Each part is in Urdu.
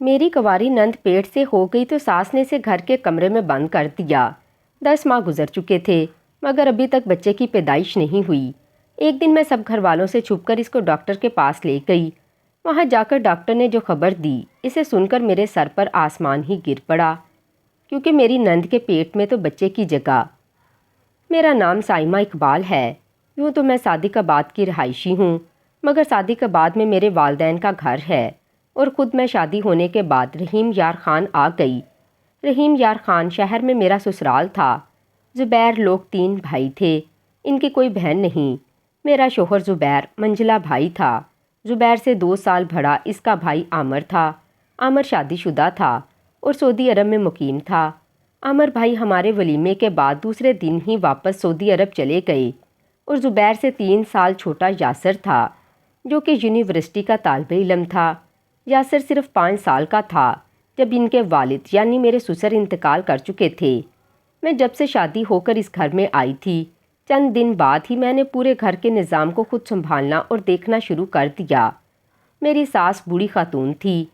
میری کنواری نند پیٹ سے ہو گئی تو ساس نے اسے گھر کے کمرے میں بند کر دیا۔ 10 ماہ گزر چکے تھے مگر ابھی تک بچے کی پیدائش نہیں ہوئی۔ ایک دن میں سب گھر والوں سے چھپ کر اس کو ڈاکٹر کے پاس لے گئی۔ وہاں جا کر ڈاکٹر نے جو خبر دی اسے سن کر میرے سر پر آسمان ہی گر پڑا، کیونکہ میری نند کے پیٹ میں تو بچے کی جگہ۔ میرا نام سائمہ اقبال ہے۔ یوں تو میں صادق آباد کی رہائشی ہوں، مگر صادق آباد میں میرے والدین کا گھر ہے اور خود میں شادی ہونے کے بعد رحیم یار خان آ گئی۔ رحیم یار خان شہر میں میرا سسرال تھا۔ زبیر لوگ 3 بھائی تھے، ان کی کوئی بہن نہیں۔ میرا شوہر زبیر منجلا بھائی تھا۔ زبیر سے 2 سال بڑا اس کا بھائی عامر تھا۔ عامر شادی شدہ تھا اور سعودی عرب میں مقیم تھا۔ عامر بھائی ہمارے ولیمے کے بعد دوسرے دن ہی واپس سعودی عرب چلے گئے اور زبیر سے 3 سال چھوٹا یاسر تھا، جو کہ یونیورسٹی کا طالب علم تھا۔ یاسر صرف 5 سال کا تھا جب ان کے والد یعنی میرے سسر انتقال کر چکے تھے۔ میں جب سے شادی ہو کر اس گھر میں آئی تھی، چند دن بعد ہی میں نے پورے گھر کے نظام کو خود سنبھالنا اور دیکھنا شروع کر دیا۔ میری ساس بوڑھی خاتون تھی۔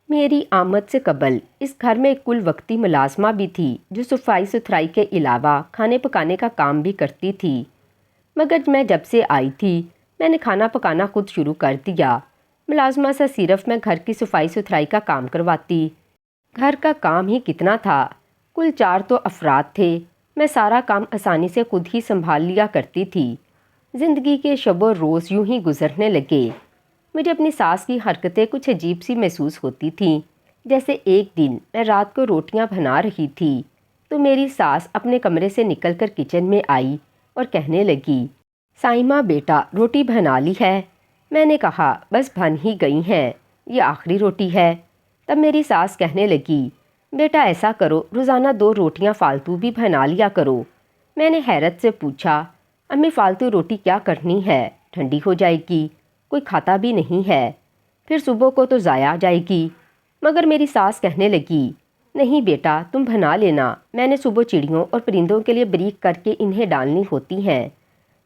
میری آمد سے قبل اس گھر میں ایک کل وقتی ملازمہ بھی تھی جو صفائی ستھرائی کے علاوہ کھانے پکانے کا کام بھی کرتی تھی، مگر میں جب سے آئی تھی میں نے کھانا پکانا خود شروع کر دیا۔ ملازمہ سے صرف میں گھر کی صفائی ستھرائی کا کام کرواتی۔ گھر کا کام ہی کتنا تھا، کل 4 تو افراد تھے۔ میں سارا کام آسانی سے خود ہی سنبھال لیا کرتی تھی۔ زندگی کے شب و روز یوں ہی گزرنے لگے۔ مجھے اپنی ساس کی حرکتیں کچھ عجیب سی محسوس ہوتی تھیں۔ جیسے ایک دن میں رات کو روٹیاں بنا رہی تھی تو میری ساس اپنے کمرے سے نکل کر کچن میں آئی اور کہنے لگی، سائمہ بیٹا روٹی بنا لی ہے؟ میں نے کہا بس بن ہی گئی ہیں، یہ آخری روٹی ہے۔ تب میری ساس کہنے لگی، بیٹا ایسا کرو روزانہ 2 روٹیاں فالتو بھی بنا لیا کرو۔ میں نے حیرت سے پوچھا، امی فالتو روٹی کیا کرنی ہے، ٹھنڈی ہو جائے گی، کوئی کھاتا بھی نہیں ہے، پھر صبح کو تو ضائع جائے گی۔ مگر میری ساس کہنے لگی، نہیں بیٹا تم بنا لینا، میں نے صبح چڑیوں اور پرندوں کے لیے بریک کر کے انہیں ڈالنی ہوتی ہیں۔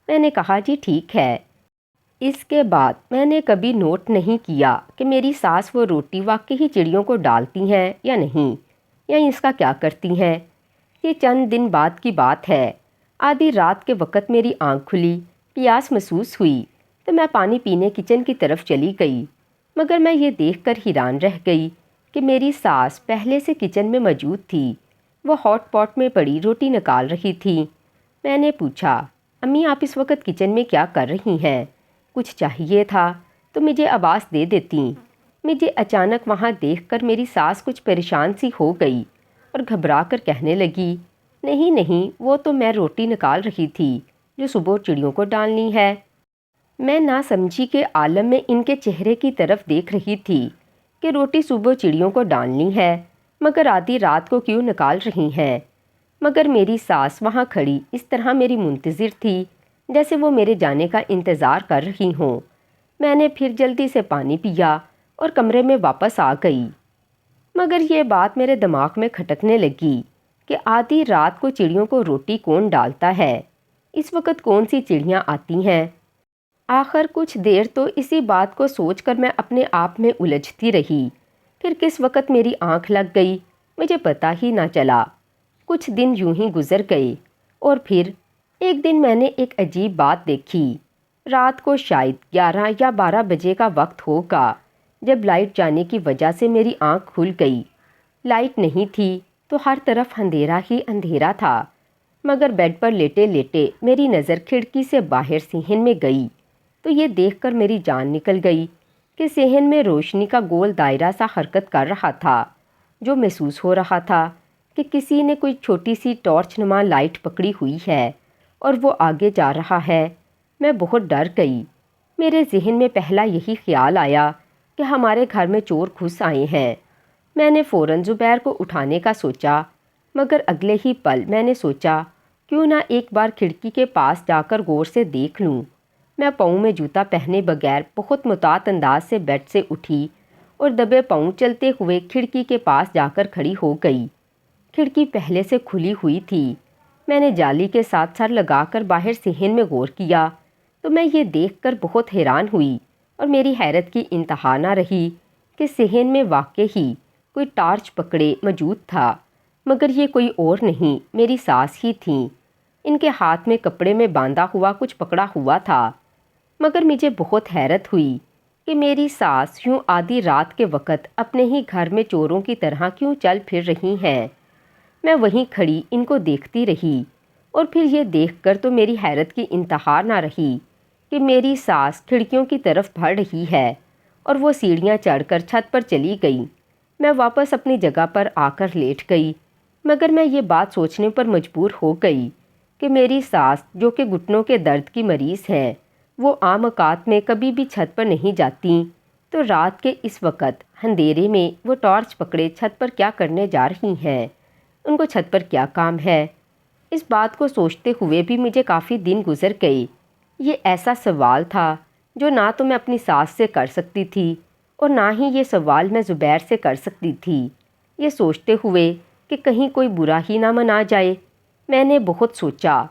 میں نے کہا جی ٹھیک ہے۔ اس کے بعد میں نے کبھی نوٹ نہیں کیا کہ میری ساس وہ روٹی واقعی چڑیوں کو ڈالتی ہیں یا نہیں، یا اس کا کیا کرتی ہیں۔ یہ چند دن بعد کی بات ہے۔ آدھی رات کے وقت میری آنکھ کھلی، پیاس محسوس ہوئی تو میں پانی پینے کچن کی طرف چلی گئی، مگر میں یہ دیکھ کر حیران رہ گئی کہ میری ساس پہلے سے کچن میں موجود تھی۔ وہ ہاٹ پاٹ میں پڑی روٹی نکال رہی تھی۔ میں نے پوچھا، امی آپ اس وقت کچن میں کیا کر رہی ہیں؟ کچھ چاہیے تھا تو مجھے آواز دے دیتی۔ مجھے اچانک وہاں دیکھ کر میری ساس کچھ پریشان سی ہو گئی اور گھبرا کر کہنے لگی، نہیں نہیں وہ تو میں روٹی نکال رہی تھی جو صبح چڑیوں کو ڈالنی ہے۔ میں نہ سمجھی کے عالم میں ان کے چہرے کی طرف دیکھ رہی تھی کہ روٹی صبح چڑیوں کو ڈالنی ہے مگر آدھی رات کو کیوں نکال رہی ہیں۔ مگر میری ساس وہاں کھڑی اس طرح میری منتظر تھی جیسے وہ میرے جانے کا انتظار کر رہی ہوں۔ میں نے پھر جلدی سے پانی پیا اور کمرے میں واپس آ گئی، مگر یہ بات میرے دماغ میں کھٹکنے لگی کہ آدھی رات کو چڑیوں کو روٹی کون ڈالتا ہے، اس وقت کون سی چڑیاں آتی ہیں۔ آخر کچھ دیر تو اسی بات کو سوچ کر میں اپنے آپ میں الجھتی رہی۔ پھر کس وقت میری آنکھ لگ گئی مجھے پتہ ہی نہ چلا۔ کچھ دن یوں ہی گزر گئے اور پھر ایک دن میں نے ایک عجیب بات دیکھی۔ رات کو شاید 11 یا 12 بجے کا وقت ہوگا جب لائٹ جانے کی وجہ سے میری آنکھ کھل گئی۔ لائٹ نہیں تھی تو ہر طرف اندھیرا ہی اندھیرا تھا، مگر بیڈ پر لیٹے لیٹے میری نظر کھڑکی سے باہر صحن میں گئی تو یہ دیکھ کر میری جان نکل گئی کہ صحن میں روشنی کا گول دائرہ سا حرکت کر رہا تھا، جو محسوس ہو رہا تھا کہ کسی نے کوئی چھوٹی سی ٹارچ نما لائٹ پکڑی ہوئی ہے اور وہ آگے جا رہا ہے۔ میں بہت ڈر گئی۔ میرے ذہن میں پہلا یہی خیال آیا کہ ہمارے گھر میں چور گھس آئے ہیں۔ میں نے فوراً زبیر کو اٹھانے کا سوچا، مگر اگلے ہی پل میں نے سوچا کیوں نہ ایک بار کھڑکی کے پاس جا کر غور سے دیکھ لوں۔ میں پاؤں میں جوتا پہنے بغیر بہت محتاط انداز سے بیڈ سے اٹھی اور دبے پاؤں چلتے ہوئے کھڑکی کے پاس جا کر کھڑی ہو گئی۔ کھڑکی پہلے سے کھلی ہوئی تھی۔ میں نے جالی کے ساتھ سر لگا کر باہر صحن میں غور کیا تو میں یہ دیکھ کر بہت حیران ہوئی اور میری حیرت کی انتہا نہ رہی کہ صحن میں واقعی کوئی ٹارچ پکڑے موجود تھا، مگر یہ کوئی اور نہیں، میری ساس ہی تھیں۔ ان کے ہاتھ میں کپڑے میں باندھا ہوا کچھ پکڑا ہوا تھا، مگر مجھے بہت حیرت ہوئی کہ میری ساس یوں آدھی رات کے وقت اپنے ہی گھر میں چوروں کی طرح کیوں چل پھر رہی ہیں۔ میں وہیں کھڑی ان کو دیکھتی رہی، اور پھر یہ دیکھ کر تو میری حیرت کی انتہا نہ رہی کہ میری ساس کھڑکیوں کی طرف بڑھ رہی ہے اور وہ سیڑھیاں چڑھ کر چھت پر چلی گئی۔ میں واپس اپنی جگہ پر آ کر لیٹ گئی، مگر میں یہ بات سوچنے پر مجبور ہو گئی کہ میری ساس جو کہ گھٹنوں کے درد کی مریض ہے، وہ عام اوقات میں کبھی بھی چھت پر نہیں جاتی، تو رات کے اس وقت اندھیرے میں وہ ٹارچ پکڑے چھت پر کیا کرنے جا رہی ہیں؟ ان کو چھت پر کیا کام ہے؟ اس بات کو سوچتے ہوئے بھی مجھے کافی دن گزر گئے۔ یہ ایسا سوال تھا جو نہ تو میں اپنی ساس سے کر سکتی تھی اور نہ ہی یہ سوال میں زبیر سے کر سکتی تھی۔ یہ سوچتے ہوئے کہ کہیں کوئی برا ہی نہ منا جائے، میں نے بہت سوچا،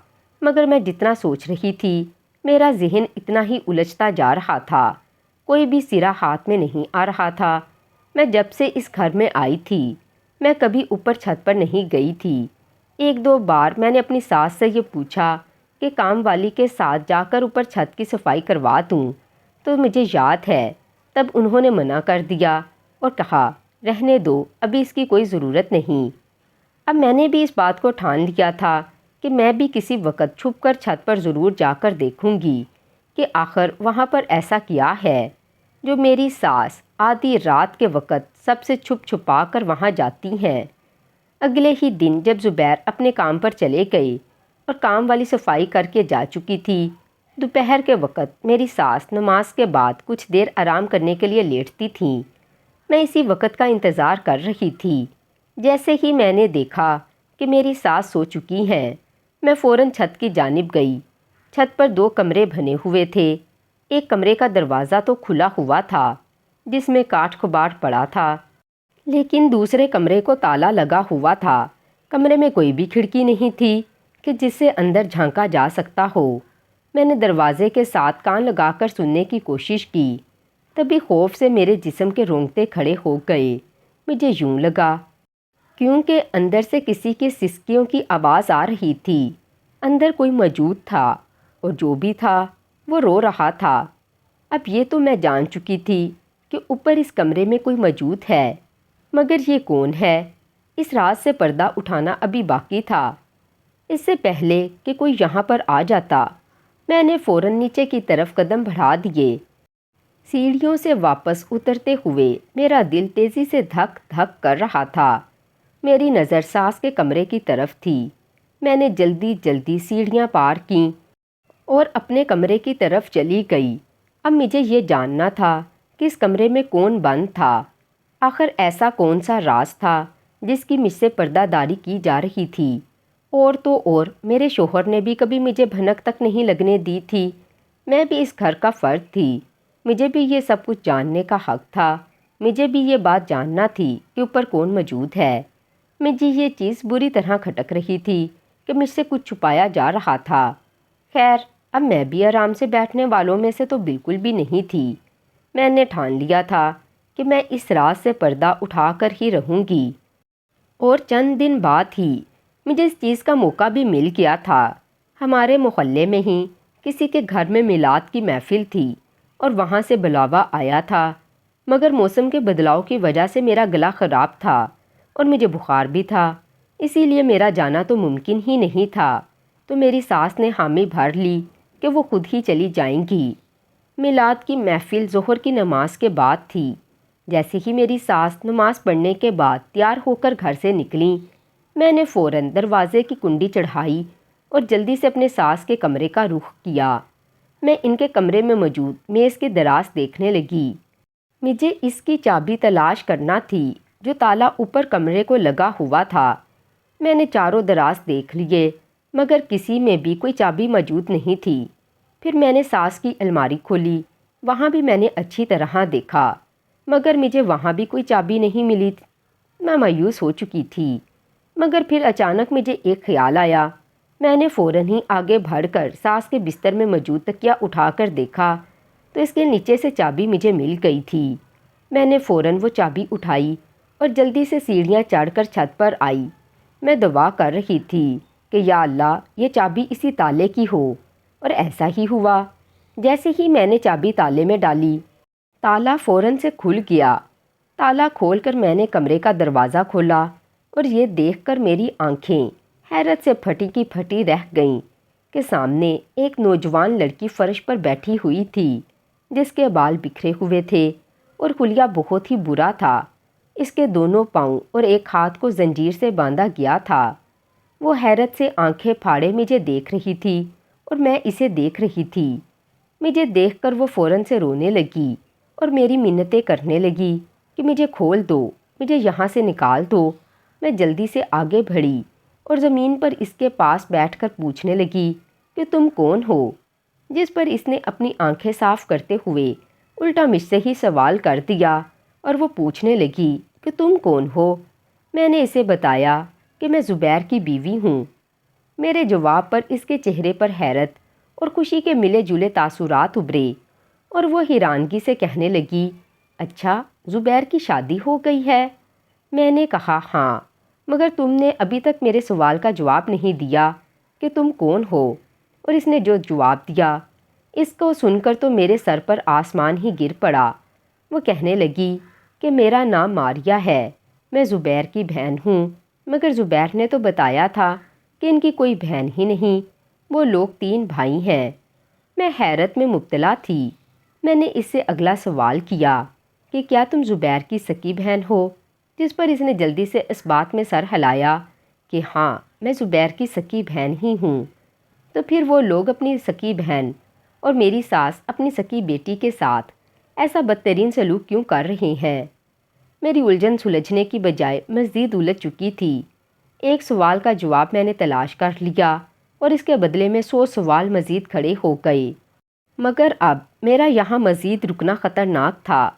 مگر میں جتنا سوچ رہی تھی میرا ذہن اتنا ہی الجھتا جا رہا تھا، کوئی بھی سرا ہاتھ میں نہیں آ رہا تھا۔ میں جب سے اس گھر میں آئی تھی میں کبھی اوپر چھت پر نہیں گئی تھی۔ ایک دو بار میں نے اپنی ساس سے یہ پوچھا کہ کام والی کے ساتھ جا کر اوپر چھت کی صفائی کروا دوں، تو مجھے یاد ہے تب انہوں نے منع کر دیا اور کہا رہنے دو، ابھی اس کی کوئی ضرورت نہیں۔ اب میں نے بھی اس بات کو ٹھان لیا تھا کہ میں بھی کسی وقت چھپ کر چھت پر ضرور جا کر دیکھوں گی کہ آخر وہاں پر ایسا کیا ہے جو میری ساس آدھی رات کے وقت سب سے چھپ چھپا کر وہاں جاتی ہیں۔ اگلے ہی دن جب زبیر اپنے کام پر چلے گئے اور کام والی صفائی کر کے جا چکی تھی، دوپہر کے وقت میری ساس نماز کے بعد کچھ دیر آرام کرنے کے لیے لیٹتی تھیں۔ میں اسی وقت کا انتظار کر رہی تھی۔ جیسے ہی میں نے دیکھا کہ میری ساس سو چکی ہیں، میں فوراً چھت کی جانب گئی۔ چھت پر دو کمرے بنے ہوئے تھے۔ ایک کمرے کا دروازہ تو کھلا ہوا تھا جس میں کاٹ کباڑ پڑا تھا، لیکن دوسرے کمرے کو تالا لگا ہوا تھا۔ کمرے میں کوئی بھی کھڑکی نہیں تھی کہ جس سے اندر جھانکا جا سکتا ہو۔ میں نے دروازے کے ساتھ کان لگا کر سننے کی کوشش کی، تبھی خوف سے میرے جسم کے رونگٹے کھڑے ہو گئے۔ مجھے یوں لگا کیونکہ اندر سے کسی کی سسکیوں کی آواز آ رہی تھی۔ اندر کوئی موجود تھا اور جو بھی تھا وہ رو رہا تھا۔ اب یہ تو میں جان چکی تھی کہ اوپر اس کمرے میں کوئی موجود ہے، مگر یہ کون ہے؟ اس راز سے پردہ اٹھانا ابھی باقی تھا۔ اس سے پہلے کہ کوئی یہاں پر آ جاتا میں نے فوراً نیچے کی طرف قدم بڑھا دیے۔ سیڑھیوں سے واپس اترتے ہوئے میرا دل تیزی سے دھک دھک کر رہا تھا۔ میری نظر ساس کے کمرے کی طرف تھی۔ میں نے جلدی جلدی سیڑھیاں پار کیں اور اپنے کمرے کی طرف چلی گئی۔ اب مجھے یہ جاننا تھا کہ اس کمرے میں کون بند تھا۔ آخر ایسا کون سا راز تھا جس کی مجھ سے پردہ داری کی جا رہی تھی؟ اور تو اور میرے شوہر نے بھی کبھی مجھے بھنک تک نہیں لگنے دی تھی۔ میں بھی اس گھر کا فرد تھی، مجھے بھی یہ سب کچھ جاننے کا حق تھا۔ مجھے بھی یہ بات جاننا تھی کہ اوپر کون موجود ہے۔ مجھے یہ چیز بری طرح کھٹک رہی تھی کہ مجھ سے کچھ چھپایا جا رہا تھا۔ خیر، اب میں بھی آرام سے بیٹھنے والوں میں سے تو بالکل بھی نہیں تھی۔ میں نے ٹھان لیا تھا کہ میں اس راز سے پردہ اٹھا کر ہی رہوں گی، اور چند دن بعد ہی مجھے اس چیز کا موقع بھی مل گیا تھا۔ ہمارے محلے میں ہی کسی کے گھر میں میلاد کی محفل تھی اور وہاں سے بلاوا آیا تھا، مگر موسم کے بدلاؤ کی وجہ سے میرا گلا خراب تھا اور مجھے بخار بھی تھا، اسی لیے میرا جانا تو ممکن ہی نہیں تھا۔ تو میری ساس نے حامی بھر لی کہ وہ خود ہی چلی جائیں گی۔ میلاد کی محفل ظہر کی نماز کے بعد تھی۔ جیسے ہی میری ساس نماز پڑھنے کے بعد تیار ہو کر گھر سے نکلیں، میں نے فوراً دروازے کی کنڈی چڑھائی اور جلدی سے اپنے ساس کے کمرے کا رخ کیا۔ میں ان کے کمرے میں موجود میز کے دراز دیکھنے لگی۔ مجھے اس کی چابی تلاش کرنا تھی جو تالا اوپر کمرے کو لگا ہوا تھا۔ میں نے چاروں دراز دیکھ لیے، مگر کسی میں بھی کوئی چابی موجود نہیں تھی۔ پھر میں نے ساس کی الماری کھولی، وہاں بھی میں نے اچھی طرح دیکھا، مگر مجھے وہاں بھی کوئی چابی نہیں ملی۔ میں مایوس ہو چکی تھی، مگر پھر اچانک مجھے ایک خیال آیا۔ میں نے فوراً ہی آگے بڑھ کر ساس کے بستر میں موجود تکیہ اٹھا کر دیکھا تو اس کے نیچے سے چابی مجھے مل گئی تھی۔ میں نے فوراً وہ چابی اٹھائی اور جلدی سے سیڑھیاں چڑھ کر چھت پر آئی۔ میں دعا کر رہی تھی کہ یا اللہ یہ چابی اسی تالے کی ہو، اور ایسا ہی ہوا۔ جیسے ہی میں نے چابی تالے میں ڈالی، تالا فوراً سے کھل گیا۔ تالا کھول کر میں نے کمرے کا دروازہ کھولا اور یہ دیکھ کر میری آنکھیں حیرت سے پھٹی کی پھٹی رہ گئیں کہ سامنے ایک نوجوان لڑکی فرش پر بیٹھی ہوئی تھی جس کے بال بکھرے ہوئے تھے اور حلیہ بہت ہی برا تھا۔ اس کے دونوں پاؤں اور ایک ہاتھ کو زنجیر سے باندھا گیا تھا۔ وہ حیرت سے آنکھیں پھاڑے مجھے دیکھ رہی تھی اور میں اسے دیکھ رہی تھی۔ مجھے دیکھ کر وہ فوراً سے رونے لگی اور میری منتیں کرنے لگی کہ مجھے کھول دو، مجھے یہاں سے نکال دو۔ میں جلدی سے آگے بڑھی اور زمین پر اس کے پاس بیٹھ کر پوچھنے لگی کہ تم کون ہو؟ جس پر اس نے اپنی آنکھیں صاف کرتے ہوئے الٹا مجھ سے ہی سوال کر دیا اور وہ پوچھنے لگی کہ تم کون ہو؟ میں نے اسے بتایا کہ میں زبیر کی بیوی ہوں۔ میرے جواب پر اس کے چہرے پر حیرت اور خوشی کے ملے جلے تاثرات ابھرے اور وہ حیرانگی سے کہنے لگی، اچھا زبیر کی شادی ہو گئی ہے؟ میں نے کہا ہاں، مگر تم نے ابھی تک میرے سوال کا جواب نہیں دیا کہ تم کون ہو۔ اور اس نے جو جواب دیا اس کو سن کر تو میرے سر پر آسمان ہی گر پڑا۔ وہ کہنے لگی کہ میرا نام ماریہ ہے، میں زبیر کی بہن ہوں، مگر زبیر نے تو بتایا تھا کہ ان کی کوئی بہن ہی نہیں، وہ لوگ 3 بھائی ہیں۔ میں حیرت میں مبتلا تھی۔ میں نے اس سے اگلا سوال کیا کہ کیا تم زبیر کی سکی بہن ہو؟ جس پر اس نے جلدی سے اس بات میں سر ہلایا کہ ہاں میں زبیر کی سکی بہن ہی ہوں۔ تو پھر وہ لوگ اپنی سکی بہن اور میری ساس اپنی سکی بیٹی کے ساتھ ایسا بدترین سلوک کیوں کر رہے ہیں؟ میری الجھن سلجھنے کی بجائے مزید الجھ چکی تھی۔ ایک سوال کا جواب میں نے تلاش کر لیا اور اس کے بدلے میں 100 سوال مزید کھڑے ہو گئے، مگر اب میرا یہاں مزید رکنا خطرناک تھا۔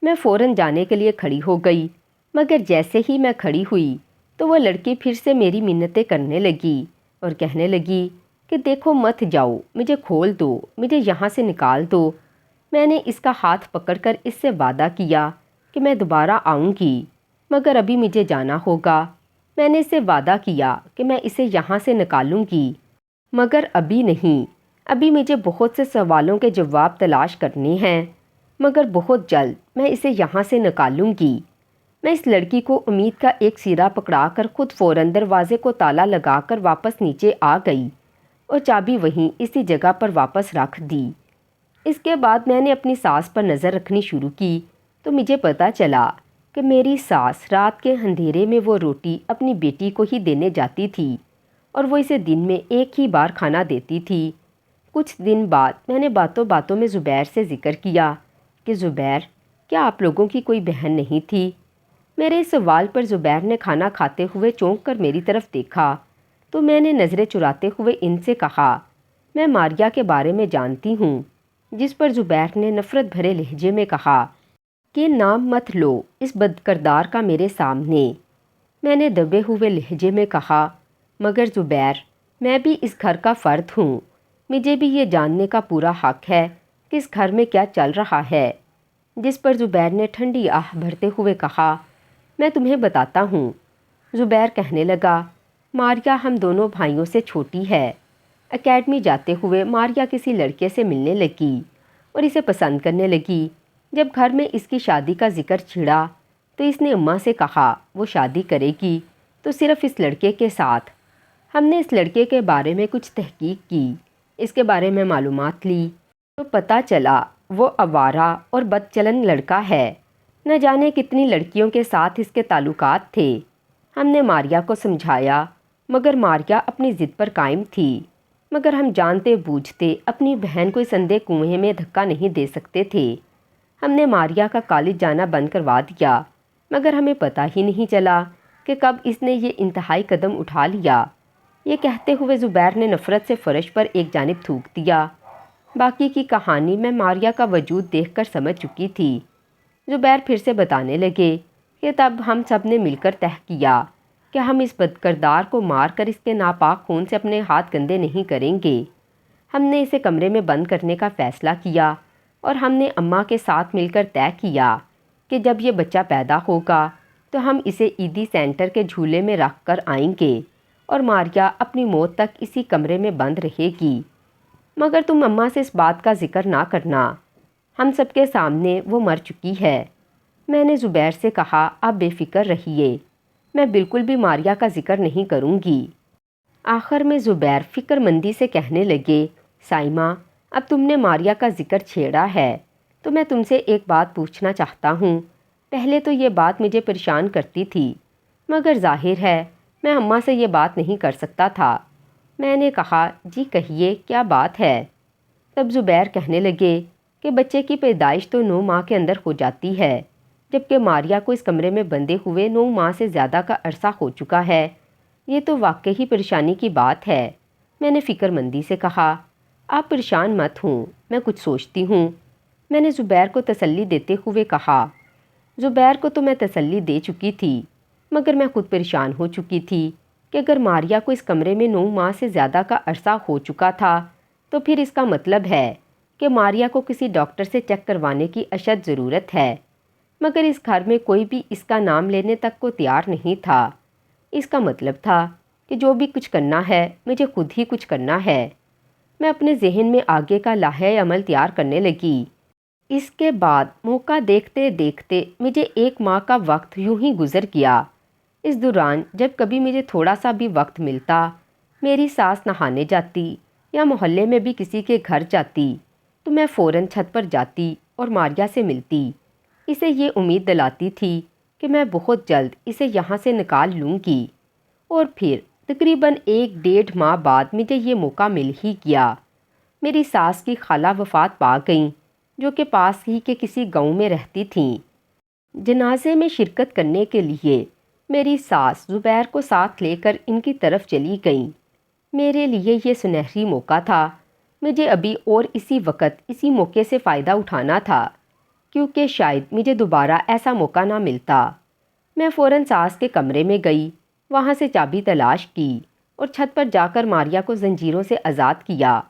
میں فوراً جانے کے لیے کھڑی ہو گئی، مگر جیسے ہی میں کھڑی ہوئی تو وہ لڑکی پھر سے میری منتیں کرنے لگی اور کہنے لگی کہ دیکھو مت جاؤ، مجھے کھول دو، مجھے یہاں سے نکال دو۔ میں نے اس کا ہاتھ پکڑ کر اس سے وعدہ کیا کہ میں دوبارہ آؤں گی، مگر ابھی مجھے جانا ہوگا۔ میں نے اس سے وعدہ کیا کہ میں اسے یہاں سے نکالوں گی، مگر ابھی نہیں، ابھی مجھے بہت سے سوالوں کے جواب تلاش کرنے ہیں، مگر بہت جلد میں اسے یہاں سے نکالوں گی۔ میں اس لڑکی کو امید کا ایک سیرا پکڑا کر خود فوراً دروازے کو تالا لگا کر واپس نیچے آ گئی اور چابی وہیں اسی جگہ پر واپس رکھ دی۔ اس کے بعد میں نے اپنی ساس پر نظر رکھنی شروع کی تو مجھے پتہ چلا کہ میری ساس رات کے اندھیرے میں وہ روٹی اپنی بیٹی کو ہی دینے جاتی تھی اور وہ اسے دن میں ایک ہی بار کھانا دیتی تھی۔ کچھ دن بعد میں نے باتوں باتوں میں زبیر سے ذکر کیا کہ زبیر، کیا آپ لوگوں کی کوئی بہن نہیں تھی؟ میرے اس سوال پر زبیر نے کھانا کھاتے ہوئے چونک کر میری طرف دیکھا تو میں نے نظریں چراتے ہوئے ان سے کہا، میں ماریہ کے بارے میں جانتی ہوں۔ جس پر زبیر نے نفرت بھرے لہجے میں کہا کہ نام مت لو اس بدکردار کا میرے سامنے۔ میں نے دبے ہوئے لہجے میں کہا، مگر زبیر، میں بھی اس گھر کا فرد ہوں، مجھے بھی یہ جاننے کا پورا حق ہے کہ اس گھر میں کیا چل رہا ہے۔ جس پر زبیر نے ٹھنڈی آہ بھرتے ہوئے کہا، میں تمہیں بتاتا ہوں۔ زبیر کہنے لگا، ماریہ ہم دونوں بھائیوں سے چھوٹی ہے۔ اکیڈمی جاتے ہوئے ماریہ کسی لڑکے سے ملنے لگی اور اسے پسند کرنے لگی۔ جب گھر میں اس کی شادی کا ذکر چھڑا تو اس نے اماں سے کہا وہ شادی کرے گی تو صرف اس لڑکے کے ساتھ۔ ہم نے اس لڑکے کے بارے میں کچھ تحقیق کی، اس کے بارے میں معلومات لی تو پتہ چلا وہ آوارہ اور بدچلن لڑکا ہے۔ نہ جانے کتنی لڑکیوں کے ساتھ اس کے تعلقات تھے۔ ہم نے ماریہ کو سمجھایا مگر ماریہ اپنی ضد پر قائم تھی، مگر ہم جانتے بوجھتے اپنی بہن کو اس اندھے کنویں میں دھکا نہیں دے سکتے تھے۔ ہم نے ماریہ کا کالج جانا بند کروا دیا، مگر ہمیں پتہ ہی نہیں چلا کہ کب اس نے یہ انتہائی قدم اٹھا لیا۔ یہ کہتے ہوئے زبیر نے نفرت سے فرش پر ایک جانب تھوک دیا۔ باقی کی کہانی میں ماریہ کا وجود دیکھ کر سمجھ چکی تھی۔ زبیر پھر سے بتانے لگے کہ تب ہم سب نے مل کر طے کیا کہ ہم اس بدکردار کو مار کر اس کے ناپاک خون سے اپنے ہاتھ گندے نہیں کریں گے۔ ہم نے اسے کمرے میں بند کرنے کا فیصلہ کیا اور ہم نے اماں کے ساتھ مل کر طے کیا کہ جب یہ بچہ پیدا ہوگا تو ہم اسے عیدی سینٹر کے جھولے میں رکھ کر آئیں گے اور ماریا اپنی موت تک اسی کمرے میں بند رہے گی۔ مگر تم اماں سے اس بات کا ذکر نہ کرنا، ہم سب کے سامنے وہ مر چکی ہے۔ میں نے زبیر سے کہا، آپ بے فکر رہیے، میں بالکل بھی ماریا کا ذکر نہیں کروں گی۔ آخر میں زبیر فکر مندی سے کہنے لگے، سائمہ اب تم نے ماریا کا ذکر چھیڑا ہے تو میں تم سے ایک بات پوچھنا چاہتا ہوں۔ پہلے تو یہ بات مجھے پریشان کرتی تھی، مگر ظاہر ہے میں اماں سے یہ بات نہیں کر سکتا تھا۔ میں نے کہا، جی کہیے کیا بات ہے؟ تب زبیر کہنے لگے کہ بچے کی پیدائش تو 9 ماہ کے اندر ہو جاتی ہے، جبکہ ماریا کو اس کمرے میں بندے ہوئے 9 ماہ سے زیادہ کا عرصہ ہو چکا ہے۔ یہ تو واقعی پریشانی کی بات ہے۔ میں نے فکر مندی سے کہا، آپ پریشان مت ہوں، میں کچھ سوچتی ہوں۔ میں نے زبیر کو تسلی دیتے ہوئے کہا۔ زبیر کو تو میں تسلی دے چکی تھی، مگر میں خود پریشان ہو چکی تھی کہ اگر ماریا کو اس کمرے میں 9 ماہ سے زیادہ کا عرصہ ہو چکا تھا تو پھر اس کا مطلب ہے کہ ماریا کو کسی ڈاکٹر سے چیک کروانے کی اشد ضرورت ہے۔ مگر اس گھر میں کوئی بھی اس کا نام لینے تک کو تیار نہیں تھا۔ اس کا مطلب تھا کہ جو بھی کچھ کرنا ہے مجھے خود ہی کچھ کرنا ہے۔ میں اپنے ذہن میں آگے کا لائحہ عمل تیار کرنے لگی۔ اس کے بعد موقع دیکھتے دیکھتے مجھے 1 ماہ کا وقت یوں ہی گزر گیا۔ اس دوران جب کبھی مجھے تھوڑا سا بھی وقت ملتا، میری ساس نہانے جاتی یا محلے میں بھی کسی کے گھر جاتی تو میں فوراً چھت پر جاتی اور ماریا سے ملتی، اسے یہ امید دلاتی تھی کہ میں بہت جلد اسے یہاں سے نکال لوں گی۔ اور پھر تقریباً 1 ڈیڑھ ماہ بعد مجھے یہ موقع مل ہی گیا۔ میری ساس کی خالہ وفات پا گئیں، جو کہ پاس ہی کے کسی گاؤں میں رہتی تھیں۔ جنازے میں شرکت کرنے کے لیے میری ساس زبیر کو ساتھ لے کر ان کی طرف چلی گئیں۔ میرے لیے یہ سنہری موقع تھا۔ مجھے ابھی اور اسی وقت اسی موقع سے فائدہ اٹھانا تھا، کیونکہ شاید مجھے دوبارہ ایسا موقع نہ ملتا۔ میں فوراً ساس کے کمرے میں گئی، وہاں سے چابی تلاش کی اور چھت پر جا کر ماریا کو زنجیروں سے آزاد کیا۔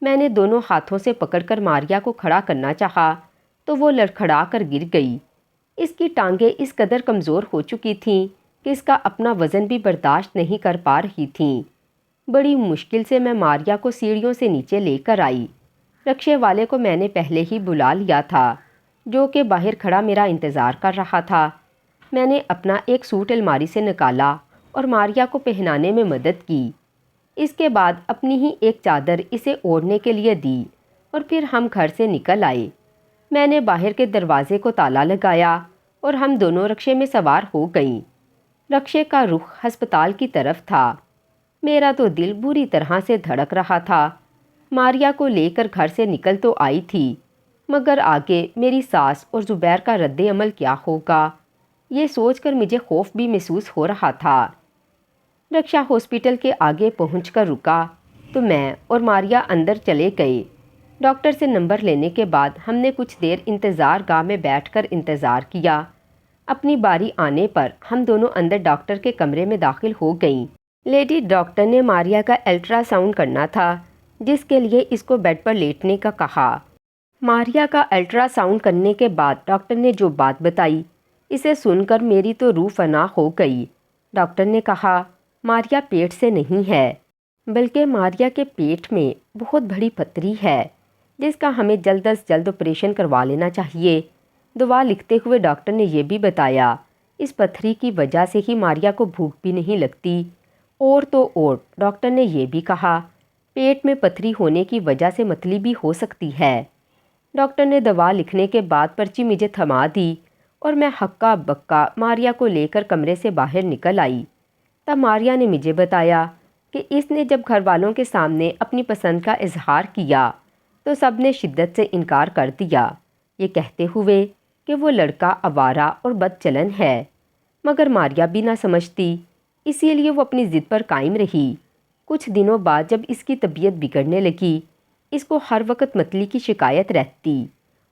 میں نے دونوں ہاتھوں سے پکڑ کر ماریا کو کھڑا کرنا چاہا تو وہ لڑکھڑا کر گر گئی۔ اس کی ٹانگیں اس قدر کمزور ہو چکی تھیں کہ اس کا اپنا وزن بھی برداشت نہیں کر پا رہی تھیں۔ بڑی مشکل سے میں ماریا کو سیڑھیوں سے نیچے لے کر آئی۔ رکشے والے کو میں نے پہلے ہی بلا لیا تھا، جو کہ باہر کھڑا میرا انتظار کر رہا تھا۔ میں نے اپنا ایک سوٹ الماری سے نکالا اور ماریا کو پہنانے میں مدد کی۔ اس کے بعد اپنی ہی ایک چادر اسے اوڑھنے کے لیے دی اور پھر ہم گھر سے نکل آئے۔ میں نے باہر کے دروازے کو تالا لگایا اور ہم دونوں رکشے میں سوار ہو گئیں۔ رکشے کا رخ ہسپتال کی طرف تھا۔ میرا تو دل بری طرح سے دھڑک رہا تھا۔ ماریا کو لے کر گھر سے نکل تو آئی تھی، مگر آگے میری ساس اور زبیر کا رد عمل کیا ہوگا، یہ سوچ کر مجھے خوف بھی محسوس ہو رہا تھا۔ رکشہ ہاسپٹل کے آگے پہنچ کر رکا تو میں اور ماریا اندر چلے گئے۔ ڈاکٹر سے نمبر لینے کے بعد ہم نے کچھ دیر انتظار گاہ میں بیٹھ کر انتظار کیا۔ اپنی باری آنے پر ہم دونوں اندر ڈاکٹر کے کمرے میں داخل ہو گئیں۔ لیڈی ڈاکٹر نے ماریا کا الٹرا ساؤنڈ کرنا تھا، جس کے لیے اس کو بیڈ پر لیٹنے کا کہا۔ ماریا کا الٹرا ساؤنڈ کرنے کے بعد ڈاکٹر نے جو بات بتائی، اسے سن کر میری تو روح فنا ہو گئی۔ ڈاکٹر نے کہا، ماریا پیٹ سے نہیں ہے، بلکہ ماریا کے پیٹ میں بہت بڑی پتھری ہے، جس کا ہمیں جلد از جلد آپریشن کروا لینا چاہیے۔ دوا لکھتے ہوئے ڈاکٹر نے یہ بھی بتایا، اس پتھری کی وجہ سے ہی ماریا کو بھوک بھی نہیں لگتی۔ اور تو اور ڈاکٹر نے یہ بھی کہا، پیٹ میں پتھری ہونے کی وجہ سے متلی بھی ہو سکتی ہے۔ ڈاکٹر نے دوا لکھنے کے بعد پرچی مجھے تھما دی اور میں ہکا بکا ماریا کو لے کر کمرے سے باہر نکل آئی۔ تب ماریا نے مجھے بتایا کہ اس نے جب گھر والوں کے سامنے اپنی پسند کا اظہار کیا تو سب نے شدت سے انکار کر دیا، یہ کہتے ہوئے کہ وہ لڑکا آوارہ اور بد چلن ہے۔ مگر ماریا بھی نہ سمجھتی، اسی لیے وہ اپنی ضد پر قائم رہی۔ کچھ دنوں بعد جب اس کی طبیعت بگڑنے لگی، اس کو ہر وقت متلی کی شکایت رہتی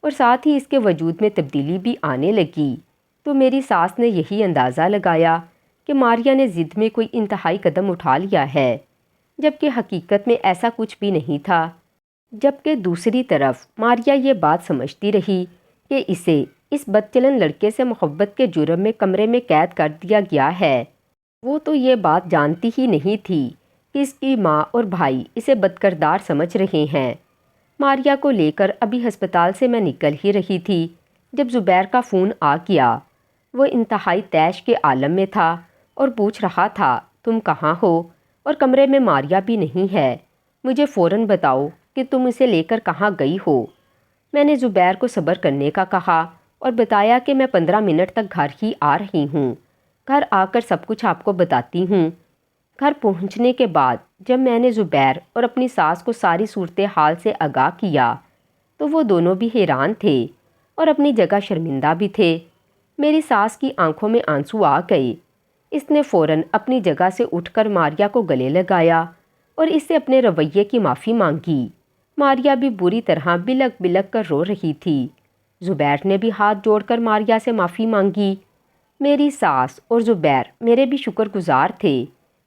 اور ساتھ ہی اس کے وجود میں تبدیلی بھی آنے لگی، تو میری ساس نے یہی اندازہ لگایا کہ ماریا نے ضد میں کوئی انتہائی قدم اٹھا لیا ہے، جبکہ حقیقت میں ایسا کچھ بھی نہیں تھا۔ جبکہ دوسری طرف ماریا یہ بات سمجھتی رہی کہ اسے اس بدچلن لڑکے سے محبت کے جرم میں کمرے میں قید کر دیا گیا ہے۔ وہ تو یہ بات جانتی ہی نہیں تھی کہ اس کی ماں اور بھائی اسے بدکردار سمجھ رہے ہیں۔ ماریا کو لے کر ابھی ہسپتال سے میں نکل ہی رہی تھی جب زبیر کا فون آ گیا۔ وہ انتہائی طیش کے عالم میں تھا اور پوچھ رہا تھا، تم کہاں ہو؟ اور کمرے میں ماریا بھی نہیں ہے۔ مجھے فوراً بتاؤ کہ تم اسے لے کر کہاں گئی ہو۔ میں نے زبیر کو صبر کرنے کا کہا اور بتایا کہ میں 15 منٹ تک گھر ہی آ رہی ہوں۔ گھر آ کر سب کچھ آپ کو بتاتی ہوں۔ گھر پہنچنے کے بعد جب میں نے زبیر اور اپنی ساس کو ساری صورتحال سے آگاہ کیا تو وہ دونوں بھی حیران تھے اور اپنی جگہ شرمندہ بھی تھے۔ میری ساس کی آنکھوں میں آنسو آ گئے۔ اس نے فوراً اپنی جگہ سے اٹھ کر ماریا کو گلے لگایا اور اس سے اپنے رویے کی معافی مانگی۔ ماریا بھی بری طرح بلک بلک کر رو رہی تھی۔ زبیر نے بھی ہاتھ جوڑ کر ماریا سے معافی مانگی۔ میری ساس اور زبیر میرے بھی شکر گزار تھے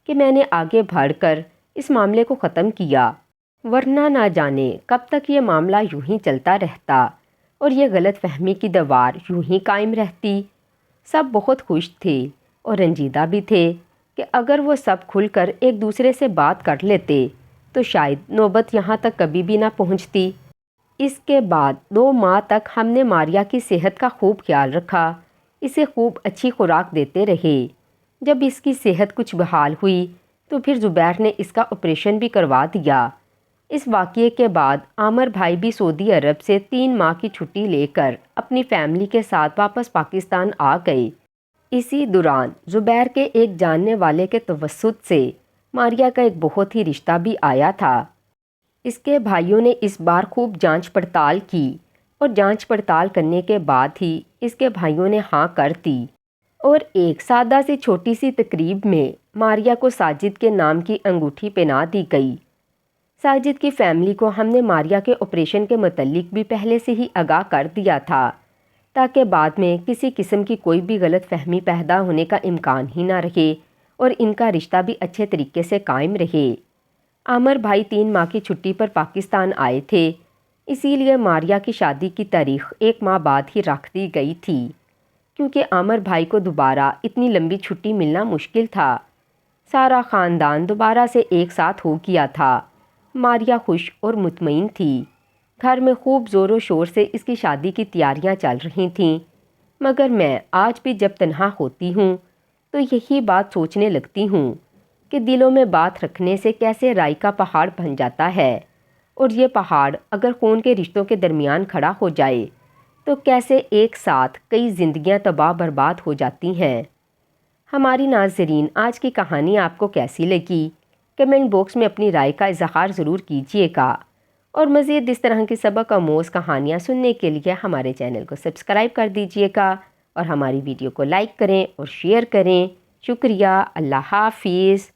کہ میں نے آگے بڑھ کر اس معاملے کو ختم کیا، ورنہ نہ جانے کب تک یہ معاملہ یوں ہی چلتا رہتا اور یہ غلط فہمی کی دیوار یوں ہی قائم رہتی۔ سب بہت خوش تھے اور رنجیدہ بھی تھے کہ اگر وہ سب کھل کر ایک دوسرے سے بات کر لیتے تو شاید نوبت یہاں تک کبھی بھی نہ پہنچتی۔ اس کے بعد 2 ماہ تک ہم نے ماریا کی صحت کا خوب خیال رکھا، اسے خوب اچھی خوراک دیتے رہے۔ جب اس کی صحت کچھ بحال ہوئی تو پھر زبیر نے اس کا آپریشن بھی کروا دیا۔ اس واقعے کے بعد عامر بھائی بھی سعودی عرب سے 3 ماہ کی چھٹی لے کر اپنی فیملی کے ساتھ واپس پاکستان آ گئے۔ اسی دوران زبیر کے ایک جاننے والے کے توسط سے ماریا کا ایک بہت ہی رشتہ بھی آیا تھا۔ اس کے بھائیوں نے اس بار خوب جانچ پڑتال کی اور جانچ پڑتال کرنے کے بعد ہی اس کے بھائیوں نے ہاں کر دی اور ایک سادہ سی چھوٹی سی تقریب میں ماریا کو ساجد کے نام کی انگوٹھی پہنا دی گئی۔ ساجد کی فیملی کو ہم نے ماریا کے آپریشن کے متعلق بھی پہلے سے ہی آگاہ کر دیا تھا تاکہ بعد میں کسی قسم کی کوئی بھی غلط فہمی پیدا ہونے کا امکان ہی نہ رہے اور ان کا رشتہ بھی اچھے طریقے سے قائم رہے۔ عامر بھائی 3 ماہ کی چھٹی پر پاکستان آئے تھے، اسی لیے ماریا کی شادی کی تاریخ 1 ماہ بعد ہی رکھ دی گئی تھی کیونکہ عامر بھائی کو دوبارہ اتنی لمبی چھٹی ملنا مشکل تھا۔ سارا خاندان دوبارہ سے ایک ساتھ ہو گیا تھا۔ ماریا خوش اور مطمئن تھی۔ گھر میں خوب زور و شور سے اس کی شادی کی تیاریاں چل رہی تھیں، مگر میں آج بھی جب تنہا ہوتی ہوں تو یہی بات سوچنے لگتی ہوں کہ دلوں میں بات رکھنے سے کیسے رائی کا پہاڑ بن جاتا ہے، اور یہ پہاڑ اگر خون کے رشتوں کے درمیان کھڑا ہو جائے تو کیسے ایک ساتھ کئی زندگیاں تباہ برباد ہو جاتی ہیں۔ ہماری ناظرین، آج کی کہانی آپ کو کیسی لگی؟ کمنٹ باکس میں اپنی رائے کا اظہار ضرور کیجیے گا، اور مزید اس طرح کی سبق آموز کہانیاں سننے کے لیے ہمارے چینل کو سبسکرائب کر دیجیے گا اور ہماری ویڈیو کو لائک کریں اور شیئر کریں۔ شکریہ۔ اللہ حافظ۔